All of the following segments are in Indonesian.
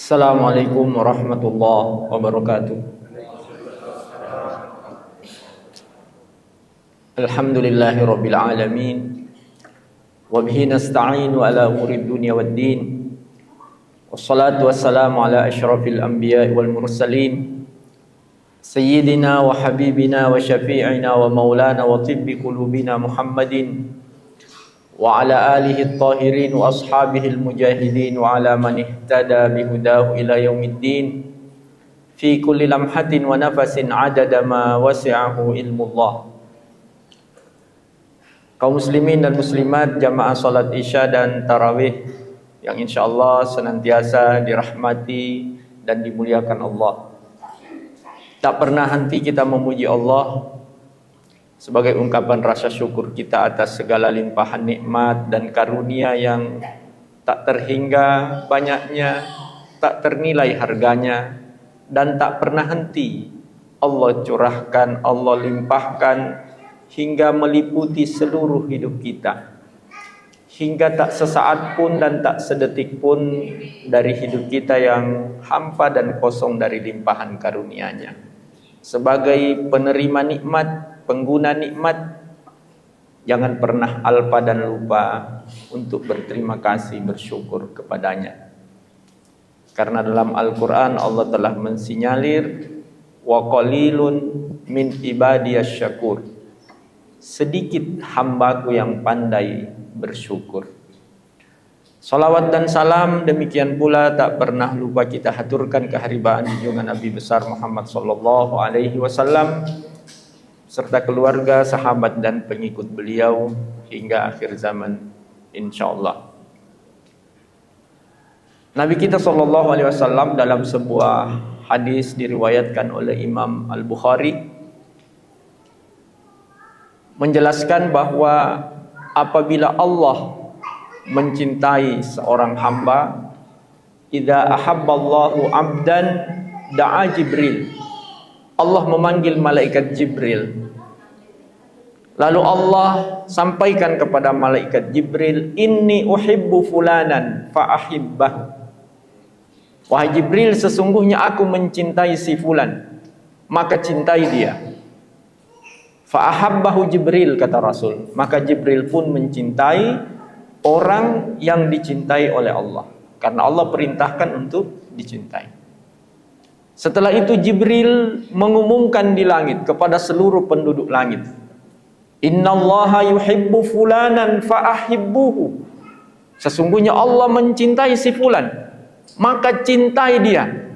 Assalamualaikum warahmatullahi wabarakatuh. Alhamdulillahi rabbil alamin. Wa bihi nasta'inu ala umuri dunya waddin. Wassalatu wassalamu ala asyrafil anbiya'i wal mursalin. Sayyidina wa habibina wa syafi'ina wa maulana wa tibbi qulubina Muhammadin wa ala alihi at-tahirin wa ashabihi al-mujahidin wa ala man ihtada bihudahu ila yaumiddin fi kulli lamhatin wa nafasin adada ma wasi'ahu ilmullah. Kaum muslimin dan muslimat jamaah salat isya dan tarawih yang insyaallah senantiasa dirahmati dan dimuliakan Allah. Tak pernah henti kita memuji Allah sebagai ungkapan rasa syukur kita atas segala limpahan nikmat dan karunia yang tak terhingga banyaknya, tak ternilai harganya, dan tak pernah henti Allah curahkan, Allah limpahkan hingga meliputi seluruh hidup kita, hingga tak sesaat pun dan tak sedetik pun dari hidup kita yang hampa dan kosong dari limpahan karunia-Nya. Sebagai penerima nikmat, pengguna nikmat, jangan pernah alpa dan lupa untuk berterima kasih, bersyukur kepadanya. Karena dalam Al-Quran Allah telah mensinyalir, wa qalilun min ibadiyasy syakur, sedikit hambaku yang pandai bersyukur. Salawat dan salam demikian pula tak pernah lupa kita haturkan keharibaan junjungan Nabi besar Muhammad sallallahu alaihi wasallam serta keluarga, sahabat dan pengikut beliau hingga akhir zaman insyaallah. Nabi kita sallallahu alaihi wasallam dalam sebuah hadis diriwayatkan oleh Imam Al-Bukhari menjelaskan bahwa apabila Allah mencintai seorang hamba, idza ahabballahu 'abdan da'a Jibril, Allah memanggil malaikat Jibril. Lalu Allah sampaikan kepada malaikat Jibril, inni uhibbu fulanan fa ahibbah. Wahai Jibril, sesungguhnya aku mencintai si fulan, maka cintai dia. Fa ahabbahu Jibril, kata Rasul, maka Jibril pun mencintai orang yang dicintai oleh Allah, karena Allah perintahkan untuk dicintai. Setelah itu Jibril mengumumkan di langit kepada seluruh penduduk langit, innallaha yuhibbu fulanan fa ahibbuhu, sesungguhnya Allah mencintai si fulan, maka cintai dia.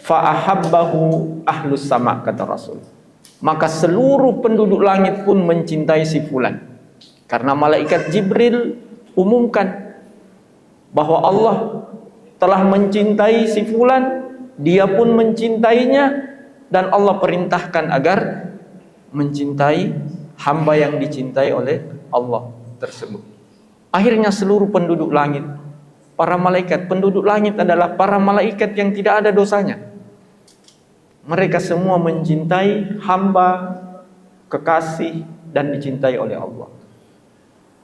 Fa ahabbahu ahlus sama, kata Rasul, maka seluruh penduduk langit pun mencintai si fulan. Karena malaikat Jibril umumkan bahwa Allah telah mencintai si fulan, dia pun mencintainya, dan Allah perintahkan agar mencintai hamba yang dicintai oleh Allah tersebut. Akhirnya seluruh penduduk langit, para malaikat, penduduk langit adalah para malaikat yang tidak ada dosanya, mereka semua mencintai hamba, kekasih, dan dicintai oleh Allah.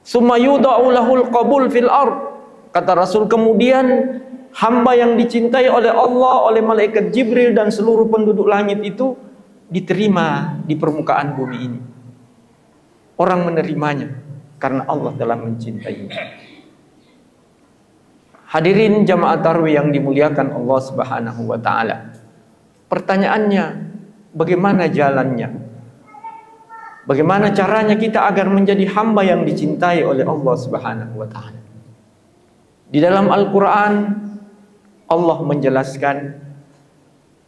Summa yuda'u lahul qabul fil ard, kata Rasul, kemudian hamba yang dicintai oleh Allah, oleh malaikat Jibril dan seluruh penduduk langit itu diterima di permukaan bumi ini. Orang menerimanya karena Allah telah mencintainya. Hadirin jamaah tarawih yang dimuliakan Allah Subhanahu wa taala. Pertanyaannya, bagaimana jalannya? Bagaimana caranya kita agar menjadi hamba yang dicintai oleh Allah Subhanahu wa taala? Di dalam Al-Qur'an Allah menjelaskan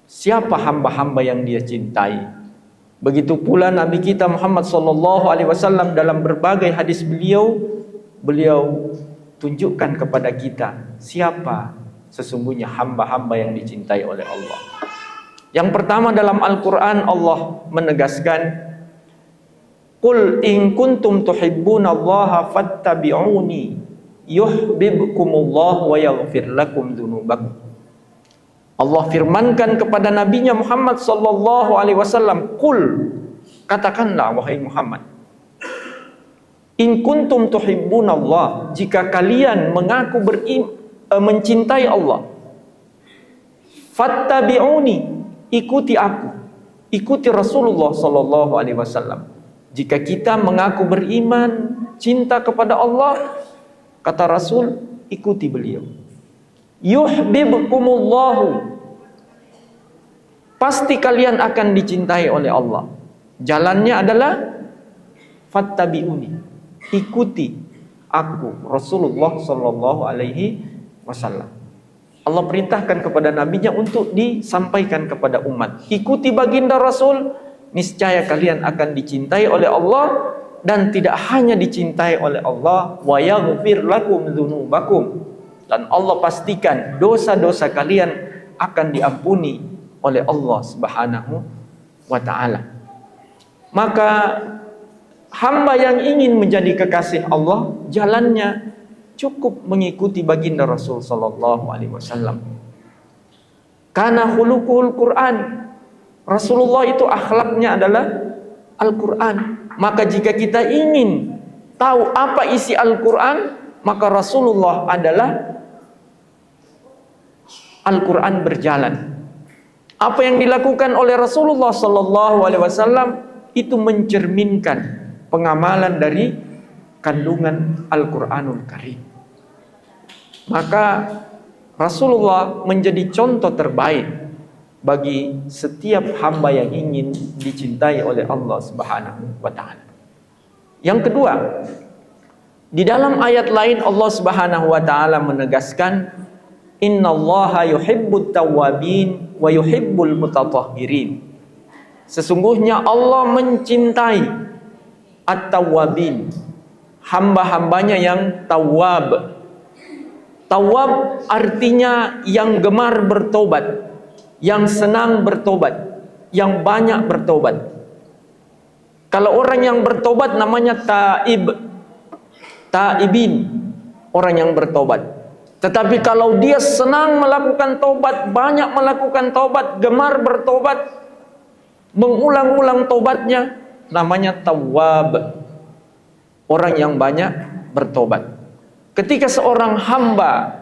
siapa hamba-hamba yang Dia cintai. Begitu pula Nabi kita Muhammad sallallahu alaihi wasallam dalam berbagai hadis beliau tunjukkan kepada kita siapa sesungguhnya hamba-hamba yang dicintai oleh Allah. Yang pertama, dalam Al-Quran Allah menegaskan, qul in kuntum tuhibbunallaha fattabi'uni yuhibbukumullah wa yaghfir lakum dzunubakum. Allah firmankan kepada nabinya Muhammad sallallahu alaihi wasallam, qul, katakanlah wahai Muhammad, In kuntum tuhibbunallah, jika kalian mengaku mencintai Allah, fattabi'uni, ikuti aku, ikuti Rasulullah sallallahu alaihi wasallam. Jika kita mengaku beriman, cinta kepada Allah, kata Rasul, ikuti beliau. Yuhibbukumullahu, pasti kalian akan dicintai oleh Allah. Jalannya adalah fattabi'uni, ikuti aku, Rasulullah sallallahu alaihi wasallam. Allah perintahkan kepada nabinya untuk disampaikan kepada umat. Ikuti baginda Rasul, niscaya kalian akan dicintai oleh Allah, dan tidak hanya dicintai oleh Allah, wa yaghfir lakum dzunubakum, dan Allah pastikan dosa-dosa kalian akan diampuni oleh Allah Subhanahu wa taala. Maka hamba yang ingin menjadi kekasih Allah, jalannya cukup mengikuti baginda Rasul sallallahu alaihi wasallam. Karena khuluqul Quran, Rasulullah itu akhlaknya adalah Al-Quran. Maka jika kita ingin tahu apa isi Al-Quran, maka Rasulullah adalah Al-Quran berjalan. Apa yang dilakukan oleh Rasulullah sallallahu alaihi wasallam itu mencerminkan pengamalan dari kandungan Al-Quranul Karim. Maka Rasulullah menjadi contoh terbaik bagi setiap hamba yang ingin dicintai oleh Allah Subhanahu wa taala. Yang kedua, di dalam ayat lain Allah Subhanahu wa taala menegaskan, innallaha yuhibbut tawwabin wa yuhibbul mutatahhirin. Sesungguhnya Allah mencintai at-tawwabin, hamba-hambanya yang tawwab. Tawwab artinya yang gemar bertobat, yang senang bertobat, yang banyak bertobat. Kalau orang yang bertobat namanya taib, taibin, orang yang bertobat. Tetapi kalau dia senang melakukan tobat, banyak melakukan tobat, gemar bertobat, mengulang-ulang tobatnya, namanya tawwab, orang yang banyak bertobat. Ketika seorang hamba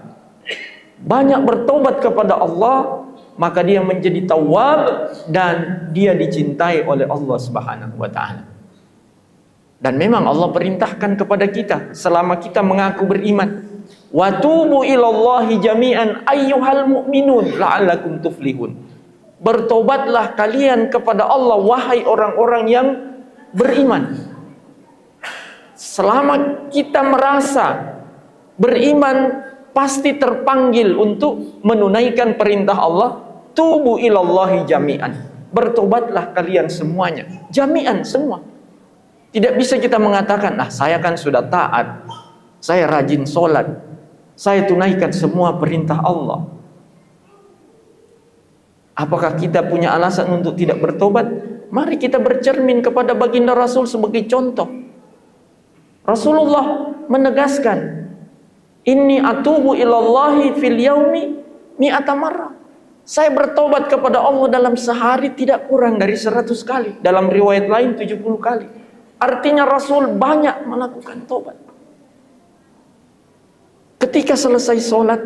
banyak bertobat kepada Allah, maka dia menjadi tawwab dan dia dicintai oleh Allah Subhanahu wa taala. Dan memang Allah perintahkan kepada kita selama kita mengaku beriman, wa tubu ilallahi jami'an ayyuhal mu'minun la'allakum tuflihun. Bertobatlah kalian kepada Allah wahai orang-orang yang beriman. Selama kita merasa beriman, pasti terpanggil untuk menunaikan perintah Allah, tubu ilallahi jami'an. Bertobatlah kalian semuanya, jami'an, semua. Tidak bisa kita mengatakan, nah saya kan sudah taat, saya rajin sholat, saya tunaikan semua perintah Allah. Apakah kita punya alasan untuk tidak bertobat? Mari kita bercermin kepada baginda Rasul sebagai contoh. Rasulullah menegaskan, inni atubu ilallahi fil yaumi mi'ata marrah. Saya bertobat kepada Allah dalam sehari tidak kurang dari 100 kali. Dalam riwayat lain 70 kali. Artinya Rasul banyak melakukan tobat. Ketika selesai sholat,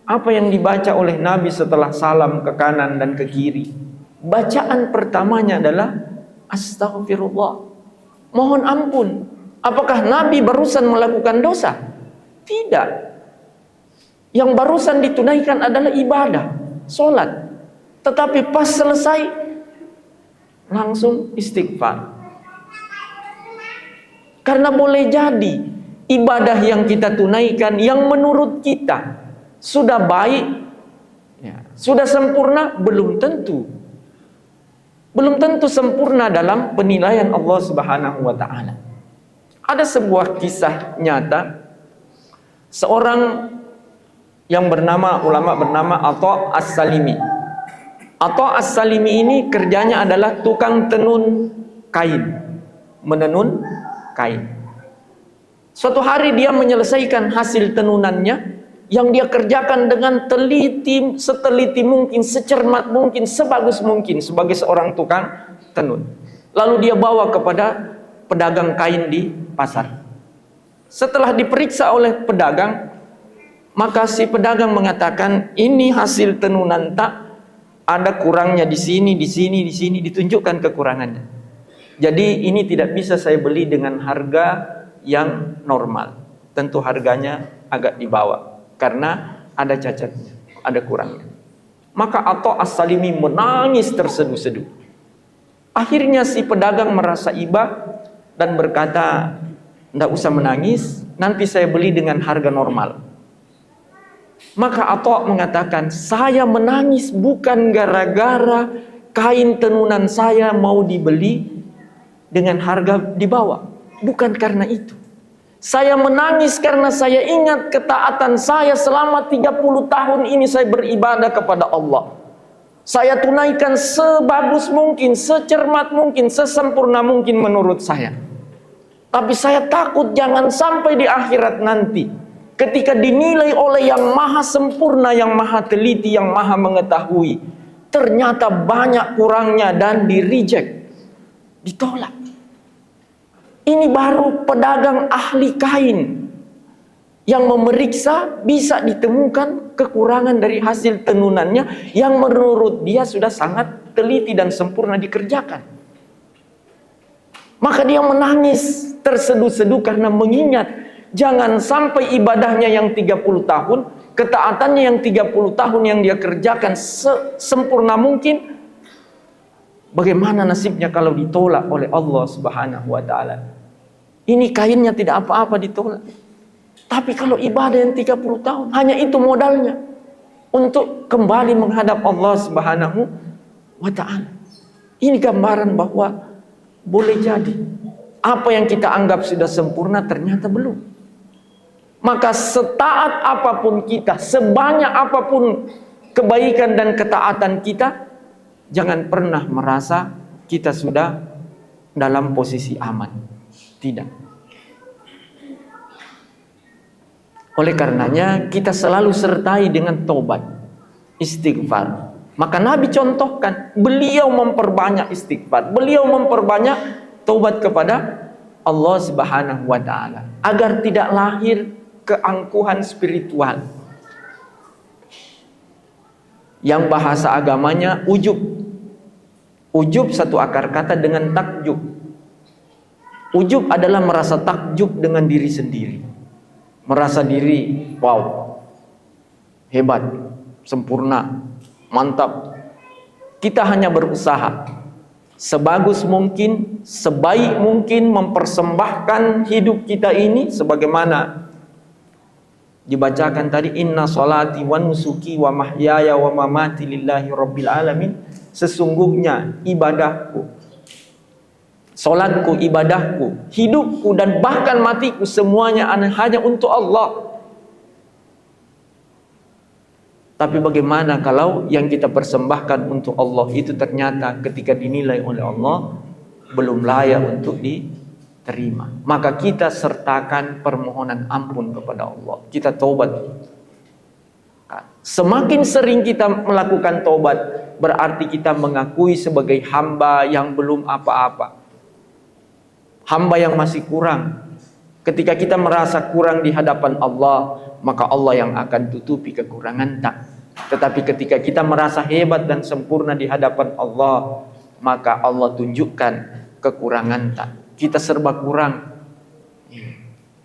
apa yang dibaca oleh Nabi setelah salam ke kanan dan ke kiri? Bacaan pertamanya adalah astaghfirullah, mohon ampun. Apakah Nabi barusan melakukan dosa? Tidak. Yang barusan ditunaikan adalah ibadah, sholat. Tetapi pas selesai, langsung istighfar. Karena boleh jadi ibadah yang kita tunaikan, yang menurut kita sudah baik, ya, sudah sempurna, belum tentu. Belum tentu sempurna dalam penilaian Allah Subhanahu wa ta'ala. Ada sebuah kisah nyata, seorang yang ulama bernama Atha As-Salimi. Atha As-Salimi ini kerjanya adalah tukang tenun kain, menenun kain. Suatu hari dia menyelesaikan hasil tenunannya yang dia kerjakan dengan teliti, seteliti mungkin, secermat mungkin, sebagus mungkin sebagai seorang tukang tenun. Lalu dia bawa kepada pedagang kain di pasar. Setelah diperiksa oleh pedagang, maka si pedagang mengatakan, ini hasil tenunan tak, ada kurangnya di sini, di sini, di sini, ditunjukkan kekurangannya. Jadi ini tidak bisa saya beli dengan harga yang normal. Tentu harganya agak di bawah, karena ada cacatnya, ada kurangnya. Maka Atha As-Salimi menangis terseduh-seduh. Akhirnya si pedagang merasa iba dan berkata, tidak usah menangis, nanti saya beli dengan harga normal. Maka Atha mengatakan, saya menangis bukan gara-gara kain tenunan saya mau dibeli dengan harga di bawah. Bukan karena itu. Saya menangis karena saya ingat ketaatan saya selama 30 tahun ini saya beribadah kepada Allah. Saya tunaikan sebagus mungkin, secermat mungkin, sesempurna mungkin menurut saya. Tapi saya takut jangan sampai di akhirat nanti, ketika dinilai oleh yang maha sempurna, yang maha teliti, yang maha mengetahui, ternyata banyak kurangnya dan di-reject, ditolak. Ini baru pedagang ahli kain yang memeriksa, bisa ditemukan kekurangan dari hasil tenunannya yang menurut dia sudah sangat teliti dan sempurna dikerjakan. Maka dia menangis terseduh-seduh karena mengingat jangan sampai ibadahnya yang 30 tahun, ketaatannya yang 30 tahun yang dia kerjakan sempurna mungkin, bagaimana nasibnya kalau ditolak oleh Allah Subhanahu wa taala. Ini kainnya tidak apa-apa ditolak. Tapi kalau ibadah yang 30 tahun, hanya itu modalnya untuk kembali menghadap Allah Subhanahu wa taala. Ini gambaran bahwa boleh jadi apa yang kita anggap sudah sempurna ternyata belum. Maka setaat apapun kita, sebanyak apapun kebaikan dan ketaatan kita, jangan pernah merasa kita sudah dalam posisi aman. Tidak. Oleh karenanya kita selalu sertai dengan taubat, istighfar. Maka Nabi contohkan, beliau memperbanyak istighfar, beliau memperbanyak taubat kepada Allah Subhanahu wa taala agar tidak lahir keangkuhan spiritual. Yang bahasa agamanya ujub. Ujub satu akar kata dengan takjub. Ujub adalah merasa takjub dengan diri sendiri. Merasa diri, wow, hebat, sempurna, mantap. Kita hanya berusaha sebagus mungkin, sebaik mungkin mempersembahkan hidup kita ini sebagaimana dibacakan tadi, inna salati wa nusuki wa mahyaya wa mamati lillahi rabbil alamin. Sesungguhnya ibadahku, salatku, ibadahku, hidupku dan bahkan matiku semuanya hanya untuk Allah. Tapi bagaimana kalau yang kita persembahkan untuk Allah itu ternyata ketika dinilai oleh Allah belum layak untuk diterima? Maka kita sertakan permohonan ampun kepada Allah. Kita taubat. Semakin sering kita melakukan taubat, berarti kita mengakui sebagai hamba yang belum apa-apa. Hamba yang masih kurang. Ketika kita merasa kurang di hadapan Allah, maka Allah yang akan tutupi kekurangan tak. Tetapi ketika kita merasa hebat dan sempurna di hadapan Allah, maka Allah tunjukkan kekurangan tak. Kita serba kurang.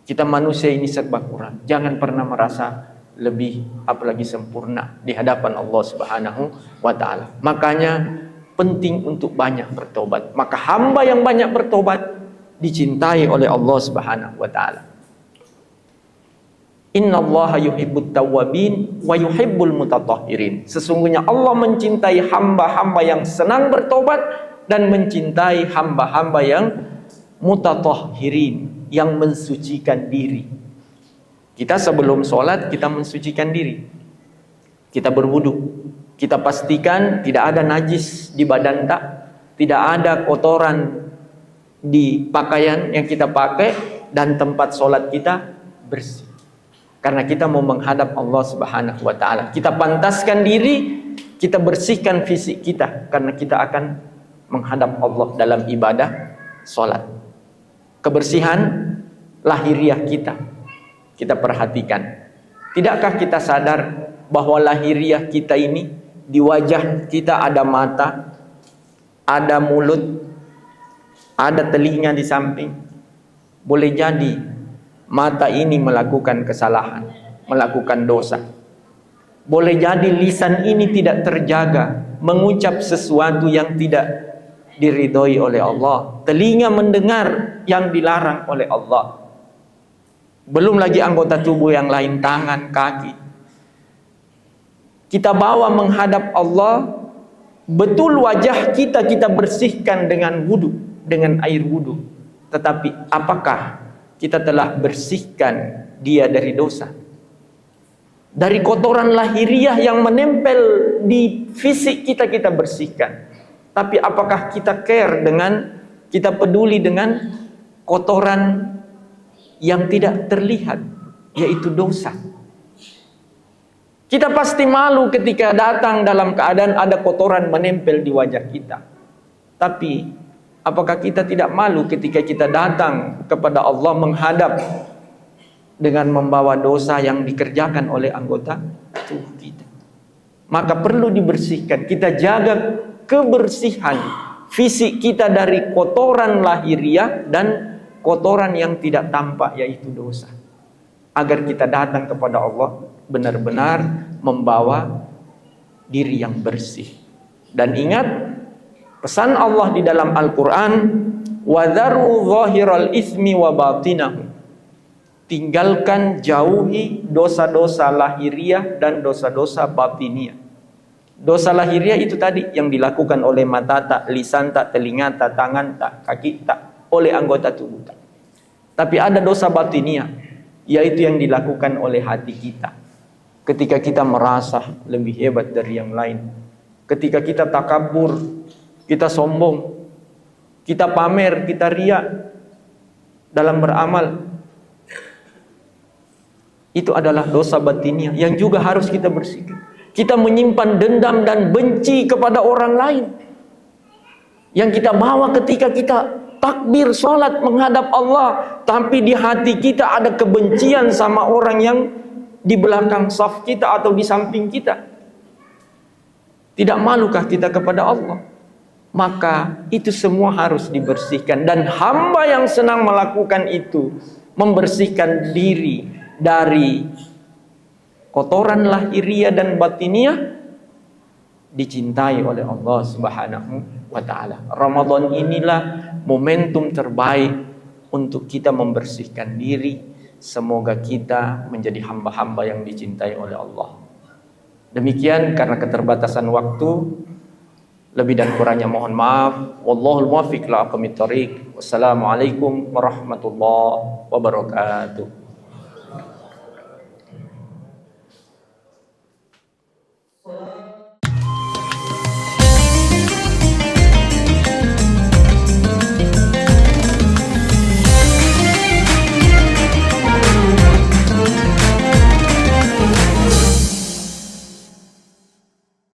Kita manusia ini serba kurang. Jangan pernah merasa lebih, apalagi sempurna di hadapan Allah Subhanahu wa taala. Makanya penting untuk banyak bertobat. Maka hamba yang banyak bertobat dicintai oleh Allah Subhanahu wa taala. Innallaha yuhibbut tawwabin wa yuhibbul mutatahhirin. Sesungguhnya Allah mencintai hamba-hamba yang senang bertobat dan mencintai hamba-hamba yang mutatahhirin, yang mensucikan diri. Kita sebelum sholat kita mensucikan diri. Kita berwudu. Kita pastikan tidak ada najis di badan tak, tidak ada kotoran di pakaian yang kita pakai, dan tempat sholat kita bersih. Karena kita mau menghadap Allah Subhanahu wa taala. Kita pantaskan diri, kita bersihkan fisik kita karena kita akan menghadap Allah dalam ibadah sholat. Kebersihan lahiriah kita. Kita perhatikan. Tidakkah kita sadar bahwa lahiriah kita ini, di wajah kita ada mata, ada mulut, ada telinga di samping. Boleh jadi mata ini melakukan kesalahan, melakukan dosa. Boleh jadi lisan ini tidak terjaga, mengucap sesuatu yang tidak diridhoi oleh Allah. Telinga mendengar yang dilarang oleh Allah. Belum lagi anggota tubuh yang lain, tangan, kaki. Kita bawa menghadap Allah, betul wajah kita bersihkan dengan wudu, dengan air wudu. Tetapi apakah kita telah bersihkan dia dari dosa? Dari kotoran lahiriah yang menempel di fisik kita bersihkan. Tapi apakah kita care dengan, kita peduli dengan kotoran yang tidak terlihat, yaitu dosa? Kita pasti malu ketika datang dalam keadaan ada kotoran menempel di wajah kita. Tapi apakah kita tidak malu ketika kita datang kepada Allah menghadap dengan membawa dosa yang dikerjakan oleh anggota tubuh kita? Maka perlu dibersihkan. Kita jaga kebersihan fisik kita dari kotoran lahiriah dan kotoran yang tidak tampak, yaitu dosa. Agar kita datang kepada Allah benar-benar membawa diri yang bersih. Dan ingat pesan Allah di dalam Al-Quran, وَذَرُوا ظَاهِرَ الْإِثْمِ وَبَاطِنَهُ. Tinggalkan, jauhi dosa-dosa lahiriah dan dosa-dosa batiniah. Dosa lahiriah itu tadi yang dilakukan oleh mata tak, lisan tak, telinga tak, tangan tak, kaki tak, oleh anggota tubuh tak. Tapi ada dosa batiniah, yaitu yang dilakukan oleh hati kita. Ketika kita merasa lebih hebat dari yang lain, ketika kita takabur, kita sombong, kita pamer, kita riak dalam beramal, itu adalah dosa batiniah yang juga harus kita bersihkan. Kita menyimpan dendam dan benci kepada orang lain yang kita bawa ketika kita takbir sholat menghadap Allah, tapi di hati kita ada kebencian sama orang yang di belakang saf kita atau di samping kita. Tidak malukah kita kepada Allah? Maka itu semua harus dibersihkan. Dan hamba yang senang melakukan itu, membersihkan diri dari kotoran lahiriah dan batiniah, dicintai oleh Allah Subhanahu wa ta'ala. Ramadan inilah momentum terbaik untuk kita membersihkan diri. Semoga kita menjadi hamba-hamba yang dicintai oleh Allah. Demikian, karena keterbatasan waktu, lebih dan kurangnya mohon maaf. Wallahul muwaffiq ila aqwamit thoriq. Wassalamualaikum warahmatullahi wabarakatuh.